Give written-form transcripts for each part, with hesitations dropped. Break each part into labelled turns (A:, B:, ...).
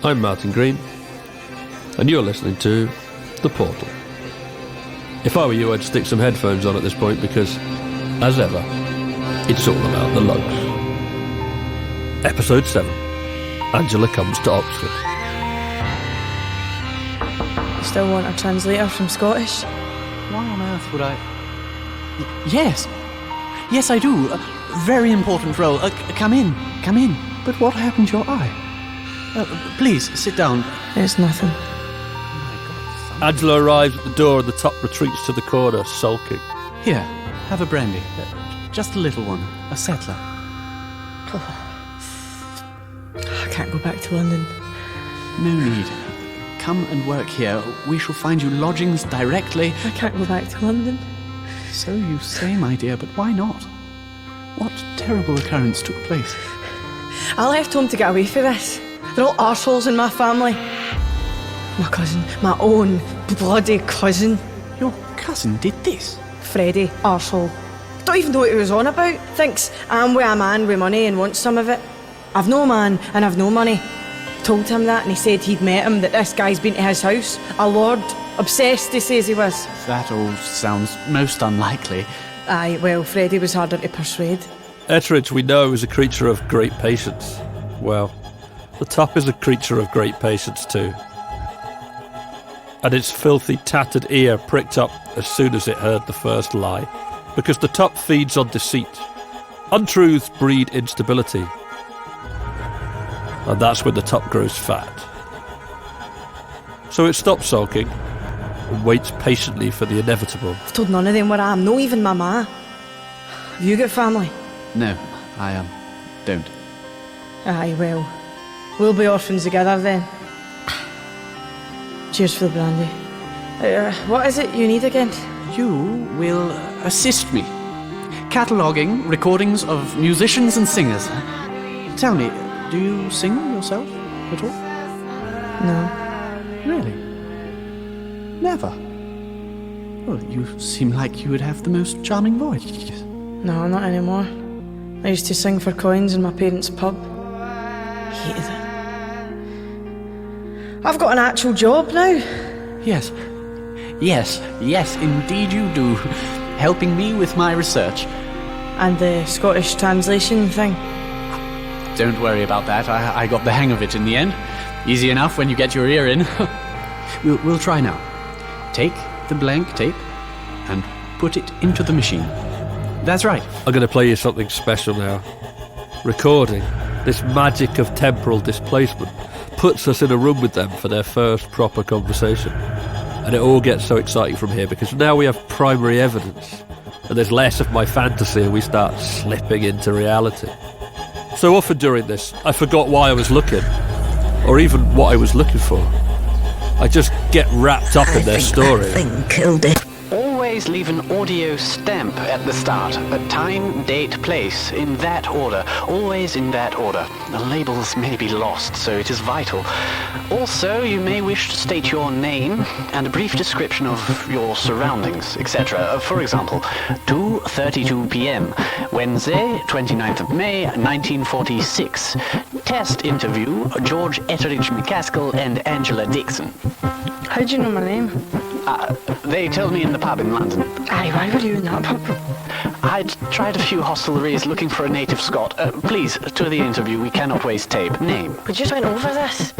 A: I'm Martin Green, and you're listening to The Portal. If I were you, I'd stick some headphones on at this point because, as ever, it's all about the lugs. Episode 7. Angela comes to Oxford.
B: You still want a translator from Scottish?
C: Why on earth would I... Yes, I do. A very important role. Come in. But what happened to your eye? Please, sit down.
B: It's nothing.
A: Angela arrives at the door and the top retreats to the corner, sulking.
C: Here, have a brandy. Just a little one. A settler.
B: I can't go back to London.
C: No need. Come and work here. We shall find you lodgings directly.
B: I can't go back to London.
C: So you say, my dear, but why not? What terrible occurrence took place?
B: I left home to get away from this. They're all arseholes in my family. My cousin, my own bloody cousin.
C: Your cousin did this?
B: Freddie, arsehole. Don't even know what he was on about. Thinks I'm with a man with money and wants some of it. I've no man and I've no money. Told him that and he said he'd met him, that this guy's been to his house. A lord. Obsessed, he says he was.
C: That all sounds most unlikely.
B: Aye, well, Freddie was harder to persuade.
A: Etteridge, we know, is a creature of great patience. Well, the top is a creature of great patience too. And its filthy, tattered ear pricked up as soon as it heard the first lie. Because the top feeds on deceit. Untruths breed instability. And that's when the top grows fat. So it stops sulking and waits patiently for the inevitable.
B: I've told none of them where I am, no even my ma. Have you got family?
C: No, I don't.
B: Aye, well, we'll be orphans together then. Cheers for the brandy. What is it you need again?
C: You will assist me. Cataloguing recordings of musicians and singers. Tell me, do you sing yourself at all?
B: No.
C: Really? Never? Well, you seem like you would have the most charming voice.
B: No, not anymore. I used to sing for coins in my parents' pub. Hated it. I've got an actual job now.
C: Yes, indeed you do. Helping me with my research.
B: And the Scottish translation thing.
C: Don't worry about that. I got the hang of it in the end. Easy enough when you get your ear in. We'll try now. Take the blank tape and put it into the machine. That's right.
A: I'm going to play you something special now. Recording, this magic of temporal displacement, puts us in a room with them for their first proper conversation. And it all gets so exciting from here because now we have primary evidence and there's less of my fantasy and we start slipping into reality. So often during this, I forgot why I was looking, or even what I was looking for. I just get wrapped up in their story.
D: That thing killed it.
E: Always leave an audio stamp at the start. A time, date, place, in that order. Always in that order. The labels may be lost, so it is vital. Also, you may wish to state your name and a brief description of your surroundings, etc. For example, 2:32 p.m. Wednesday, 29th of May, 1946. Test interview, George Etteridge McCaskill and Angela Dixon.
B: How do you know my name?
E: They told me in the pub in London.
B: Aye, why were you in that pub?
E: I'd tried a few hostleries looking for a native Scot. Please, to the interview, we cannot waste tape. Name.
B: We just went over this.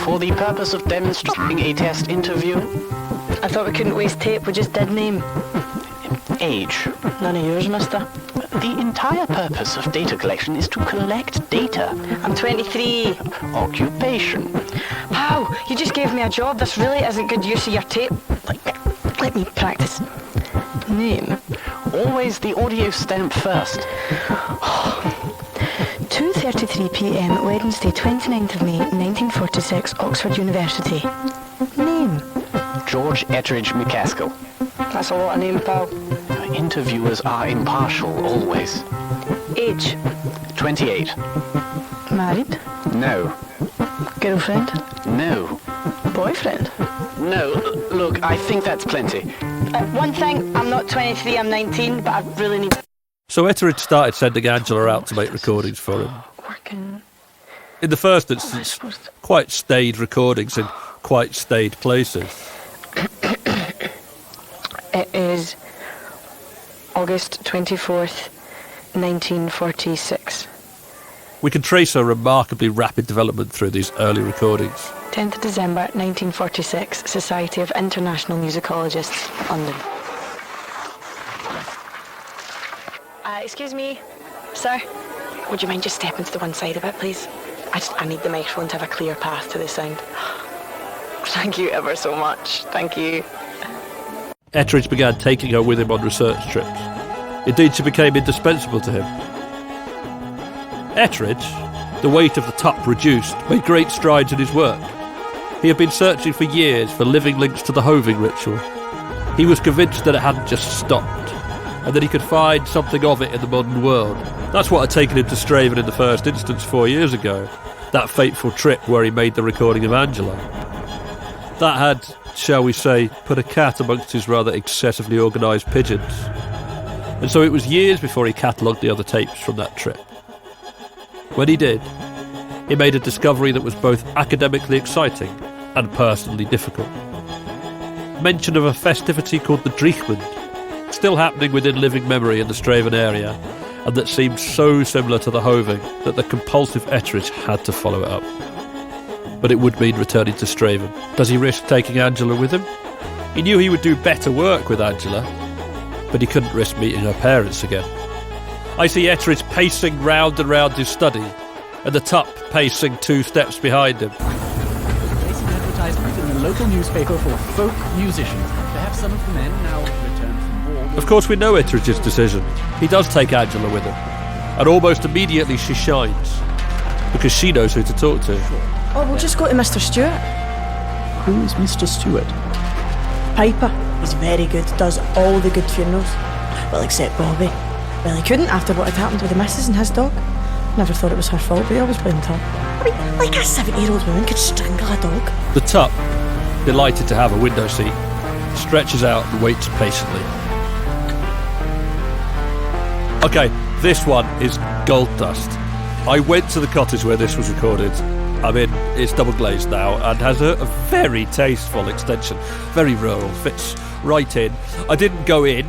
E: For the purpose of demonstrating a test interview.
B: I thought we couldn't waste tape, we just did name.
E: Age.
B: None of yours, mister.
E: The entire purpose of data collection is to collect data.
B: I'm 23.
E: Occupation.
B: Wow, you just gave me a job. This really isn't good use of your tape. Let me practice. Name.
E: Always the audio stamp first.
B: 2:33 p.m. Wednesday, 29th of May, 1946, Oxford University. Name.
E: George Etteridge McCaskill.
B: That's a lot of name, pal.
E: Interviewers are impartial, always.
B: Age.
E: 28.
B: Married.
E: No.
B: Girlfriend.
E: No.
B: Boyfriend.
E: No. Look, I think that's plenty.
B: One thing, I'm not 23, I'm 19, but I really need...
A: So Etteridge started sending Angela out to make recordings for him.
B: Working
A: In the first instance, quite staid recordings in quite staid places.
D: It is August 24th, 1946.
A: We can trace a remarkably rapid development through these early recordings.
D: 10th of December 1946, Society of International Musicologists, London. Excuse me, sir. Would you mind just stepping to the one side a bit, please? I need the microphone to have a clear path to the sound. Thank you ever so much. Thank you.
A: Etteridge began taking her with him on research trips. Indeed, she became indispensable to him. Etteridge, the weight of the tup reduced, made great strides in his work. He had been searching for years for living links to the hoving ritual. He was convinced that it hadn't just stopped, and that he could find something of it in the modern world. That's what had taken him to Straven in the first instance 4 years ago, that fateful trip where he made the recording of Angela. That had, shall we say, put a cat amongst his rather excessively organised pigeons. And so it was years before he catalogued the other tapes from that trip. When he did, he made a discovery that was both academically exciting and personally difficult. Mention of a festivity called the Brìghde, still happening within living memory in the Straven area, and that seemed so similar to the hoving that the compulsive Etteridge had to follow it up. But it would mean returning to Straven. Does he risk taking Angela with him? He knew he would do better work with Angela, but he couldn't risk meeting her parents again. I see Etteridge pacing round and round his study, and the tup pacing 2 steps behind him.
C: Place an advertisement in the local newspaper for folk musicians. Perhaps some of the men now return from war.
A: Of course, we know Etteridge's decision. He does take Angela with him, and almost immediately she shines, because she knows who to talk to.
B: Oh, we'll just go to Mr. Stewart.
C: Who is Mr. Stewart?
B: Piper. He's very good, does all the good funerals. Well, except Bobby. Well, he couldn't after what had happened with the missus and his dog. Never thought it was her fault, but he always blamed her. I mean, like a 70-year-old woman could strangle a dog.
A: The tup, delighted to have a window seat, stretches out and waits patiently. Okay, this one is gold dust. I went to the cottage where this was recorded. I mean, it's double glazed now and has a very tasteful extension. Very rural, fits right in. I didn't go in.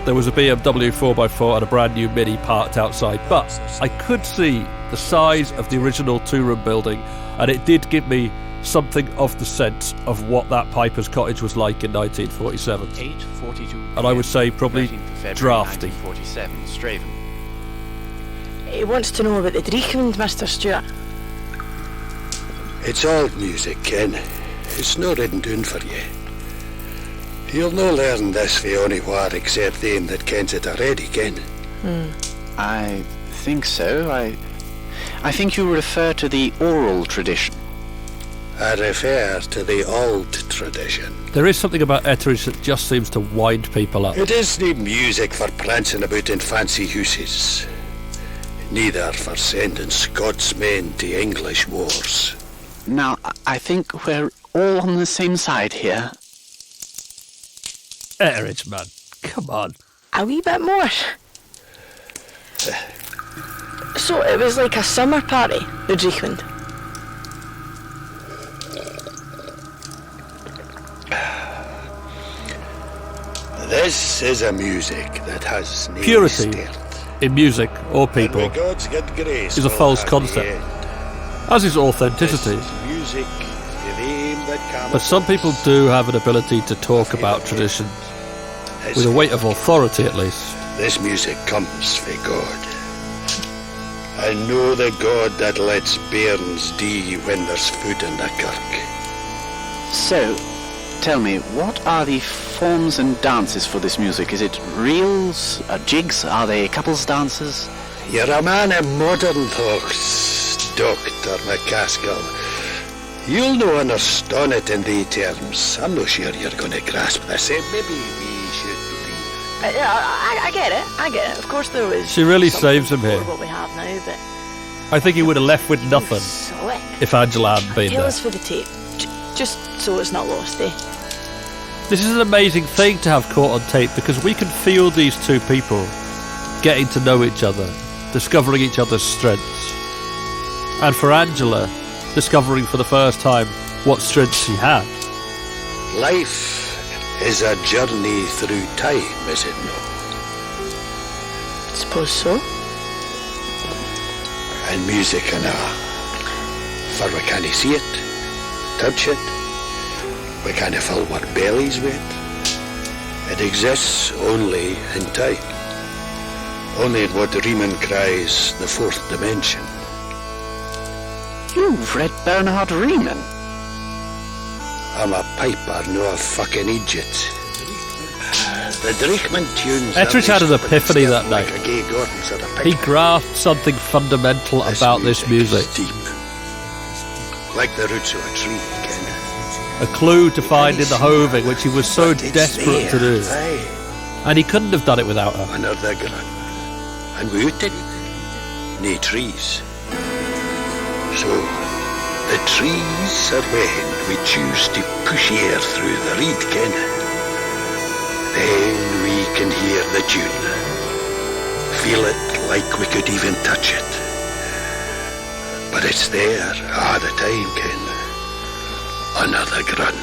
A: There was a BMW 4x4 and a brand new Mini parked outside, but I could see the size of the original 2-room building, and it did give me something of the sense of what that Piper's cottage was like in 1947.
E: 8:42.
A: And I would say probably
E: 13th of February,
A: drafty.
E: 1947, Straven.
B: He wants to know about the Brìghde, Mr. Stewart.
F: It's old music, Ken. It's no written down for you. You'll no learn this for only what except them that kens it already, Ken.
E: I think so. I think you refer to the oral tradition.
F: I refer to the old tradition.
A: There is something about Etteridge that just seems to wind people up.
F: It isn't music for prancing about in fancy houses. Neither for sending Scotsmen to English wars.
E: Now, I think we're all on the same side here.
A: Etteridge, man, come on.
B: A wee bit more. So it was like a summer party, the Brìghde.
F: This is a music that has no
A: Purity
F: start.
A: in music or
F: And
A: people
F: with God's good grace
A: is a
F: will
A: false
F: have
A: concept,
F: the end.
A: as is authenticity.
F: This is music of aim that
A: But some people do have an ability to talk about tradition, with a weight of authority at least.
F: This music comes from God. I know the God that lets bairns die when there's food in the kirk.
E: So, tell me, what are the forms and dances for this music? Is it reels, jigs? Are they couples dances?
F: You're a man of modern talks, Dr. McCaskill. You'll no understand it in the terms. I'm not sure you're going to grasp this. Maybe we should be...
B: I get it. Of course there was...
A: She really
B: something
A: saves him here.
B: before what we have now, but...
A: I think he would have left with nothing
B: Slick.
A: if Angela hadn't been
B: Tell
A: there.
B: us for the tape, just so it's not lost, eh?
A: This is an amazing thing to have caught on tape, because we can feel these two people getting to know each other, discovering each other's strengths. And for Angela, discovering for the first time what strength she had.
F: Life is a journey through time, is it not?
D: Suppose so.
F: And music and art. For we can't see it, touch it, we can't fill our bellies with it. It exists only in time. Only in what Riemann cries the fourth dimension.
E: You've read Bernhard Riemann?
F: I'm a piper, no a fucking idiot. The Drachman tunes...
A: Etteridge had an epiphany that night.
F: Like a gay Gordon's at a pipe.
A: He grasped something fundamental about this music.
F: Is deep. Like the roots of a tree, Ken.
A: A clue to find in the hoving, which he was so desperate to do.
F: Aye.
A: And he couldn't have done it without her.
F: Under the ground. And without it, nae trees. So, the trees are when we choose to push air through the reed, Ken. Then we can hear the tune. Feel it like we could even touch it. But it's there all the time, Ken. Under the ground.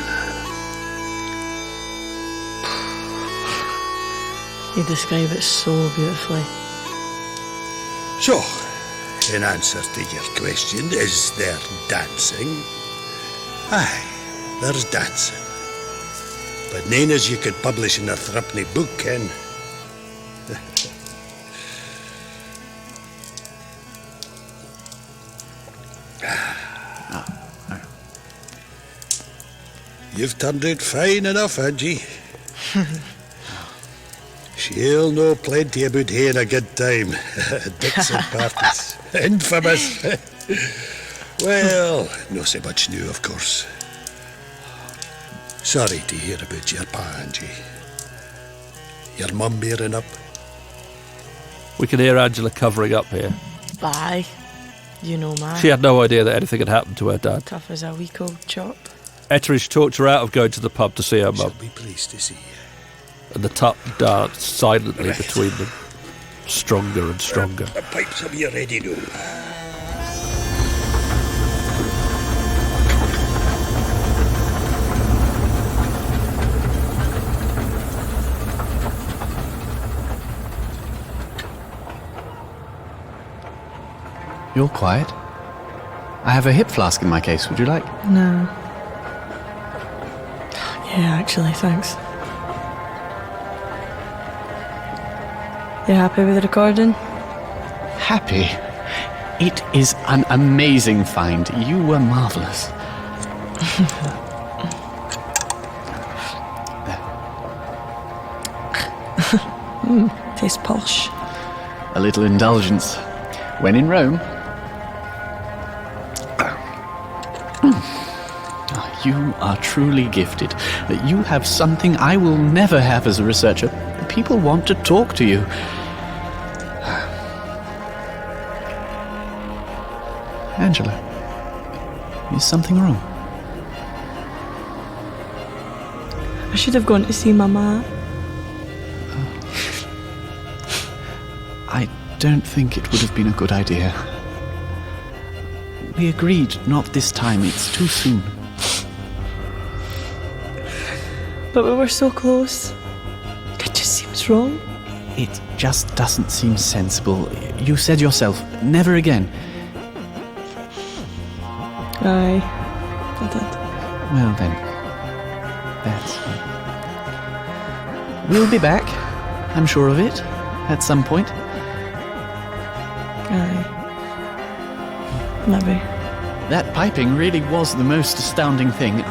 B: You describe it so beautifully.
F: So, in answer to your question, is there dancing? Aye, there's dancing. But nane as you could publish in a threepenny book, Ken. You've turned out fine enough, Angie. She'll know plenty about having a good time. Dicks and parties. Infamous. Well, not so much new, of course. Sorry to hear about your pa, Angie. Your mum bearing up?
A: We can hear Angela covering up here.
B: Bye. You know, man.
A: She had no idea that anything had happened to her dad.
B: Tough as a week old chop.
A: Etteridge talked her out of going to the pub to see her
F: She'll
A: mum,
F: be pleased to see you.
A: and the tup danced silently between them, stronger and stronger.
F: The pipes will be ready now.
C: You're quiet. I have a hip flask in my case. Would you like?
B: No. Yeah, actually, thanks. You happy with the recording?
C: Happy. It is an amazing find. You were marvellous.
B: Tastes posh.
C: A little indulgence. When in Rome. You are truly gifted. You have something I will never have as a researcher. People want to talk to you. Angela, is something wrong?
B: I should have gone to see Mama.
C: I don't think it would have been a good idea. We agreed not this time. It's too soon.
B: But we were so close. It just seems wrong.
C: It just doesn't seem sensible. You said yourself, never again.
B: Aye, I did.
C: Well then, that's... We'll be back, I'm sure of it, at some point.
B: Aye. Maybe.
C: That piping really was the most astounding thing.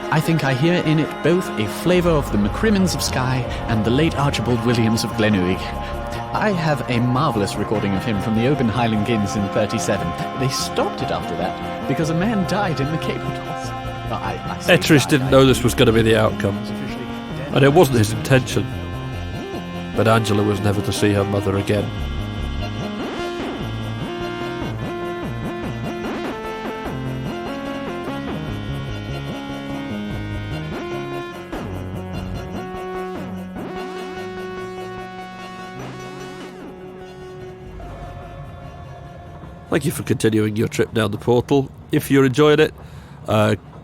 C: I think I hear in it both a flavour of the McCrimmons of Skye and the late Archibald Williams of Glenuig. I have a marvellous recording of him from the Open Highland Guinness in 37. They stopped it after that because a man died in the cable toss.
A: Etteridge didn't know this was going to be the outcome, and it wasn't his intention. But Angela was never to see her mother again. Thank you for continuing your trip down the portal. If you're enjoying it,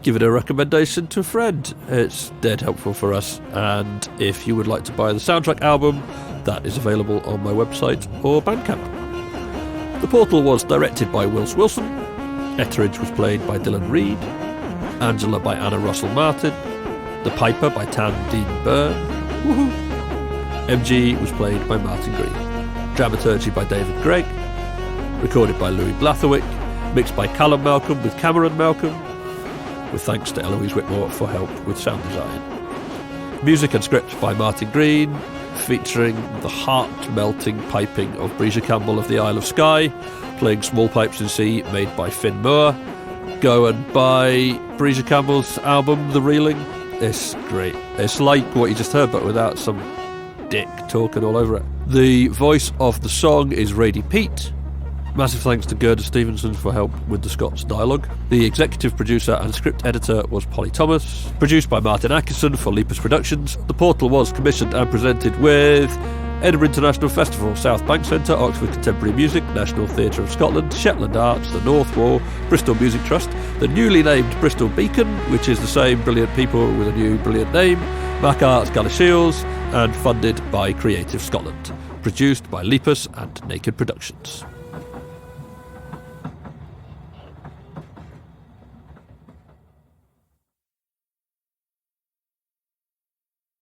A: give it a recommendation to a friend. It's dead helpful for us. And if you would like to buy the soundtrack album, that is available on my website or Bandcamp. The Portal was directed by Wils Wilson. Etteridge was played by Dylan Reed. Angela by Anna Russell Martin. The Piper by Tan Dean Byrne. Woohoo! MG was played by Martin Greig. Dramaturgy by David Greig. Recorded by Louis Blatherwick. Mixed by Calum Malcolm with Cameron Malcolm. With thanks to Eloise Whitmore for help with sound design. Music and script by Martin Green, featuring the heart-melting piping of Brìghde Campbell of the Isle of Skye, playing Small Pipes in C, made by Finn Moore. Go and buy Brìghde Campbell's album, The Reeling. It's great. It's like what you just heard, but without some dick talking all over it. The voice of the song is Radie Peat. Massive thanks to Gerda Stevenson for help with the Scots dialogue. The executive producer and script editor was Polly Thomas. Produced by Martin Atkinson for Lepus Productions. The Portal was commissioned and presented with Edinburgh International Festival, South Bank Centre, Oxford Contemporary Music, National Theatre of Scotland, Shetland Arts, the North Wall, Bristol Music Trust, the newly named Bristol Beacon, which is the same brilliant people with a new brilliant name, Mac Arts Galashiels, and funded by Creative Scotland. Produced by Lepus and Naked Productions.